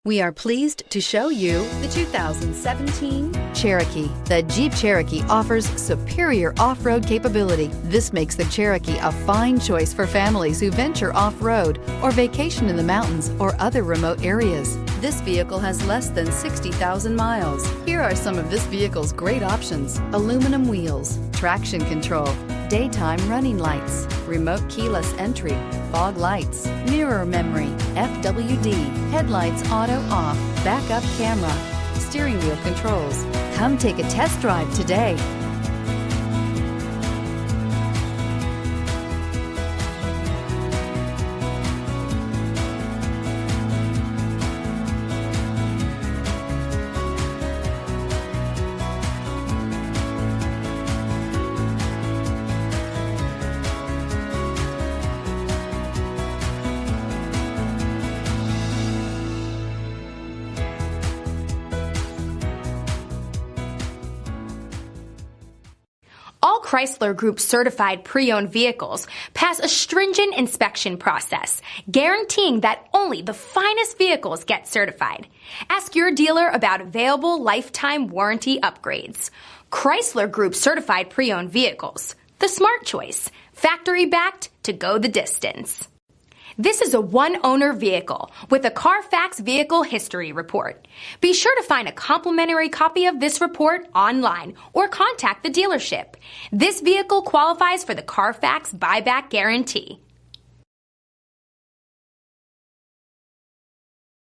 We are pleased to show you the 2017 Cherokee. The Jeep Cherokee offers superior off-road capability. This makes the Cherokee a fine choice for families who venture off-road or vacation in the mountains or other remote areas. This vehicle has less than 60,000 miles. Here are some of this vehicle's great options: aluminum wheels, traction control, daytime running lights, remote keyless entry, fog lights, mirror memory, FWD, headlights auto off, backup camera, steering wheel controls. Come take a test drive today. All Chrysler Group certified pre-owned vehicles pass a stringent inspection process, guaranteeing that only the finest vehicles get certified. Ask your dealer about available lifetime warranty upgrades. Chrysler Group certified pre-owned vehicles, the smart choice, factory backed to go the distance. This is a one-owner vehicle with a Carfax Vehicle History Report. Be sure to find a complimentary copy of this report online or contact the dealership. This vehicle qualifies for the Carfax Buyback Guarantee.